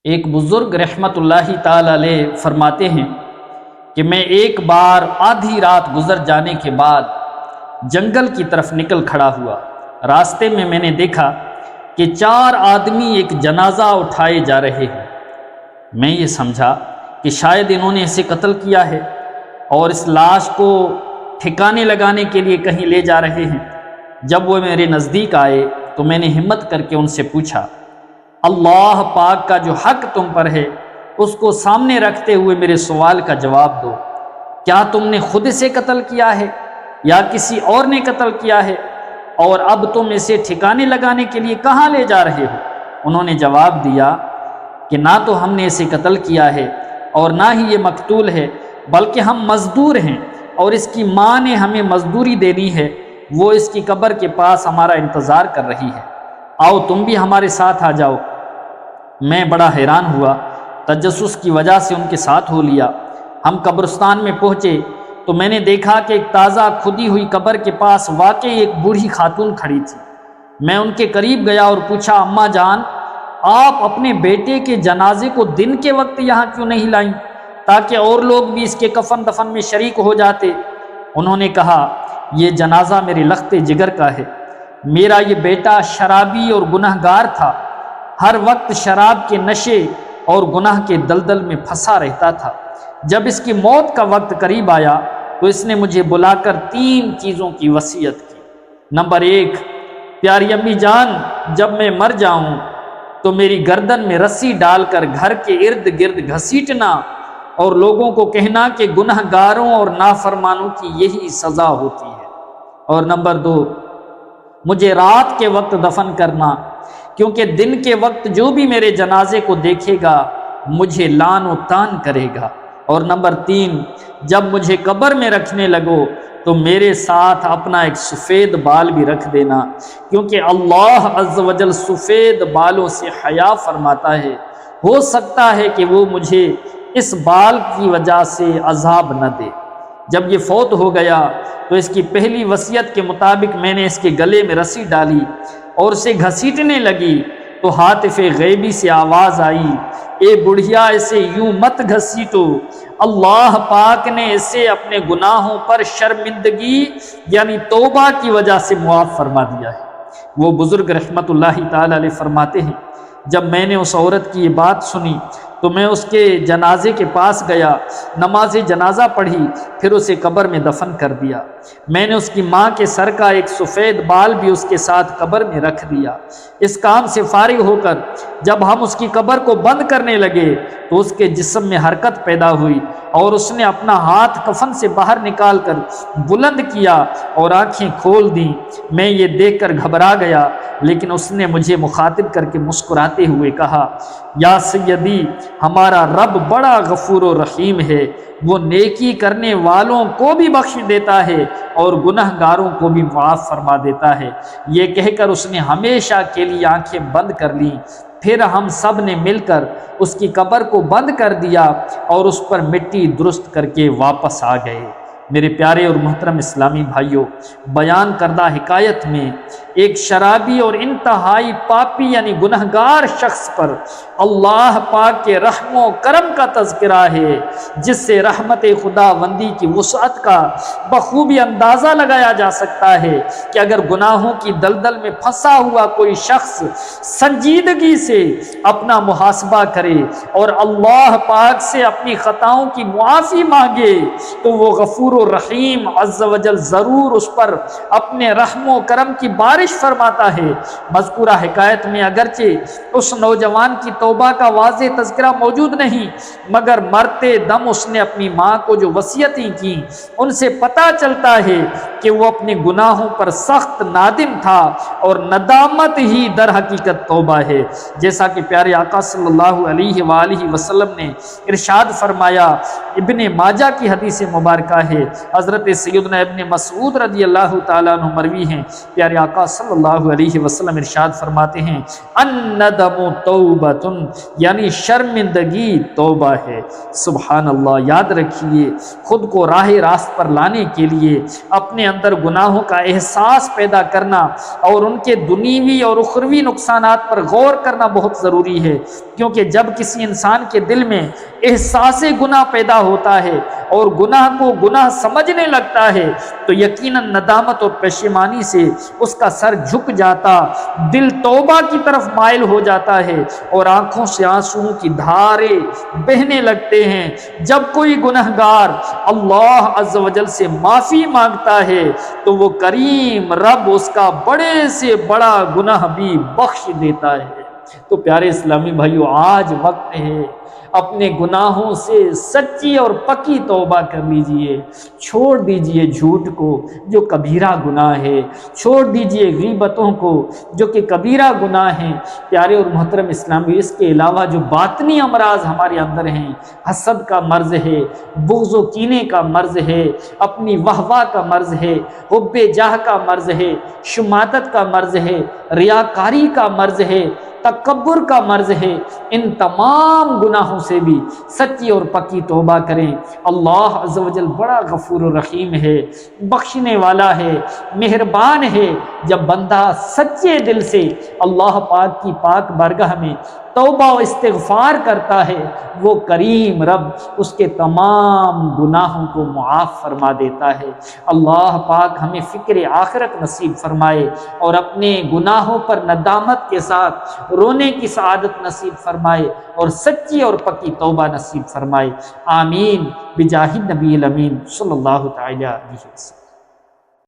ایک بزرگ رحمت اللہ تعالی علیہ فرماتے ہیں کہ میں ایک بار آدھی رات گزر جانے کے بعد جنگل کی طرف نکل کھڑا ہوا۔ راستے میں میں نے دیکھا کہ 4 آدمی ایک جنازہ اٹھائے جا رہے ہیں۔ میں یہ سمجھا کہ شاید انہوں نے اسے قتل کیا ہے اور اس لاش کو ٹھکانے لگانے کے لیے کہیں لے جا رہے ہیں۔ جب وہ میرے نزدیک آئے تو میں نے ہمت کر کے ان سے پوچھا، اللہ پاک کا جو حق تم پر ہے اس کو سامنے رکھتے ہوئے میرے سوال کا جواب دو، کیا تم نے خود اسے قتل کیا ہے یا کسی اور نے قتل کیا ہے، اور اب تم اسے ٹھکانے لگانے کے لیے کہاں لے جا رہے ہو؟ انہوں نے جواب دیا کہ نہ تو ہم نے اسے قتل کیا ہے اور نہ ہی یہ مقتول ہے، بلکہ ہم مزدور ہیں اور اس کی ماں نے ہمیں مزدوری دینی ہے، وہ اس کی قبر کے پاس ہمارا انتظار کر رہی ہے، آؤ تم بھی ہمارے ساتھ آ جاؤ۔ میں بڑا حیران ہوا، تجسس کی وجہ سے ان کے ساتھ ہو لیا۔ ہم قبرستان میں پہنچے تو میں نے دیکھا کہ ایک تازہ کھدی ہوئی قبر کے پاس واقعی ایک بوڑھی خاتون کھڑی تھی۔ میں ان کے قریب گیا اور پوچھا، اماں جان، آپ اپنے بیٹے کے جنازے کو دن کے وقت یہاں کیوں نہیں لائیں تاکہ اور لوگ بھی اس کے کفن دفن میں شریک ہو جاتے؟ انہوں نے کہا، یہ جنازہ میرے لخت جگر کا ہے۔ میرا یہ بیٹا شرابی اور گنہگار تھا، ہر وقت شراب کے نشے اور گناہ کے دلدل میں پھنسا رہتا تھا۔ جب اس کی موت کا وقت قریب آیا تو اس نے مجھے بلا کر 3 چیزوں کی وصیت کی۔ نمبر 1، پیاری امی جان، جب میں مر جاؤں تو میری گردن میں رسی ڈال کر گھر کے ارد گرد گھسیٹنا اور لوگوں کو کہنا کہ گنہگاروں اور نافرمانوں کی یہی سزا ہوتی ہے۔ اور نمبر 2، مجھے رات کے وقت دفن کرنا، کیونکہ دن کے وقت جو بھی میرے جنازے کو دیکھے گا مجھے لعن و طعن کرے گا۔ اور نمبر 3، جب مجھے قبر میں رکھنے لگو تو میرے ساتھ اپنا ایک سفید بال بھی رکھ دینا، کیونکہ اللہ عز و جل سفید بالوں سے حیا فرماتا ہے، ہو سکتا ہے کہ وہ مجھے اس بال کی وجہ سے عذاب نہ دے۔ جب یہ فوت ہو گیا تو اس کی پہلی وصیت کے مطابق میں نے اس کے گلے میں رسی ڈالی اور اسے گھسیٹنے لگی تو ہاتف غیبی سے آواز آئی، اے بڑھیا اسے یوں مت گھسیٹو، اللہ پاک نے اسے اپنے گناہوں پر شرمندگی یعنی توبہ کی وجہ سے معاف فرما دیا ہے۔ وہ بزرگ رحمت اللہ تعالی علیہ فرماتے ہیں، جب میں نے اس عورت کی یہ بات سنی تو میں اس کے جنازے کے پاس گیا، نماز جنازہ پڑھی، پھر اسے قبر میں دفن کر دیا۔ میں نے اس کی ماں کے سر کا ایک سفید بال بھی اس کے ساتھ قبر میں رکھ دیا۔ اس کام سے فارغ ہو کر جب ہم اس کی قبر کو بند کرنے لگے تو اس کے جسم میں حرکت پیدا ہوئی اور اس نے اپنا ہاتھ کفن سے باہر نکال کر بلند کیا اور آنکھیں کھول دیں۔ میں یہ دیکھ کر گھبرا گیا، لیکن اس نے مجھے مخاطب کر کے مسکراتے ہوئے کہا، یا سیدی، ہمارا رب بڑا غفور و رحیم ہے، وہ نیکی کرنے والوں کو بھی بخش دیتا ہے اور گنہگاروں کو بھی معاف فرما دیتا ہے۔ یہ کہہ کر اس نے ہمیشہ کے لیے آنکھیں بند کر لیں۔ پھر ہم سب نے مل کر اس کی قبر کو بند کر دیا اور اس پر مٹی درست کر کے واپس آ گئے۔ میرے پیارے اور محترم اسلامی بھائیوں، بیان کردہ حکایت میں ایک شرابی اور انتہائی پاپی یعنی گنہگار شخص پر اللہ پاک کے رحم و کرم کا تذکرہ ہے، جس سے رحمت خداوندی کی وسعت کا بخوبی اندازہ لگایا جا سکتا ہے کہ اگر گناہوں کی دلدل میں پھنسا ہوا کوئی شخص سنجیدگی سے اپنا محاسبہ کرے اور اللہ پاک سے اپنی خطاؤں کی معافی مانگے تو وہ غفور و رحیم عز و جل ضرور اس پر اپنے رحم و کرم کی بارش فرماتا ہے۔ مذکورہ حکایت میں اگرچہ اس نوجوان کی توبہ کا واضح تذکرہ موجود نہیں، مگر مرتے دم اس نے اپنی ماں کو جو وصیتیں کی ان سے پتہ چلتا ہے کہ وہ اپنے گناہوں پر سخت نادم تھا اور ندامت ہی در حقیقت توبہ ہے۔ جیسا کہ پیارے آقا صلی اللہ علیہ وآلہ وسلم نے ارشاد فرمایا، ابن ماجہ کی حدیث مبارکہ ہے، حضرت سیدنا ابن مسعود رضی اللہ تعالیٰ عنہ مروی ہیں، پیارے آقا صلی اللہ علیہ وسلم ارشاد فرماتے ہیں، الندم توبۃ، یعنی شرمندگی توبہ ہے۔ سبحان اللہ، یاد رکھیے، خود کو راہ راست پر لانے کے لیے اپنے اندر گناہوں کا احساس پیدا کرنا اور ان کے دنیوی اور اخروی نقصانات پر غور کرنا بہت ضروری ہے، کیونکہ جب کسی انسان کے دل میں احساس گناہ پیدا ہوتا ہے اور گناہ کو گناہ سمجھنے لگتا ہے تو یقیناً ندامت اور پشیمانی سے اس کا سر جھک جاتا، دل توبہ کی طرف مائل ہو جاتا ہے اور آنکھوں سے آنسوؤں کی دھاریں بہنے لگتے ہیں۔ جب کوئی گنہگار اللہ عز و جل سے معافی مانگتا ہے تو وہ کریم رب اس کا بڑے سے بڑا گناہ بھی بخش دیتا ہے۔ تو پیارے اسلامی بھائیو، آج وقت ہے اپنے گناہوں سے سچی اور پکی توبہ کر لیجئے، چھوڑ دیجئے جھوٹ کو جو کبیرہ گناہ ہے، چھوڑ دیجئے غیبتوں کو جو کہ کبیرہ گناہ ہیں۔ پیارے اور محترم اسلامی، اس کے علاوہ جو باطنی امراض ہمارے اندر ہیں، حسد کا مرض ہے، بغض و کینے کا مرض ہے، اپنی واہ کا مرض ہے، حب جاہ کا مرض ہے، شماتت کا مرض ہے، ریاکاری کا مرض ہے، تکبر کا مرض ہے، ان تمام گناہوں سے بھی سچی اور پکی توبہ کریں۔ اللہ عز و جل بڑا غفور الرحیم ہے، بخشنے والا ہے، مہربان ہے۔ جب بندہ سچے دل سے اللہ پاک کی پاک بارگاہ میں توبہ و استغفار کرتا ہے، وہ کریم رب اس کے تمام گناہوں کو معاف فرما دیتا ہے۔ اللہ پاک ہمیں فکر آخرت نصیب فرمائے اور اپنے گناہوں پر ندامت کے ساتھ رونے کی سعادت نصیب فرمائے اور سچی اور پکی توبہ نصیب فرمائے۔ آمین بجاہ النبی الامین صلی اللہ تعالی علیہ وسلم۔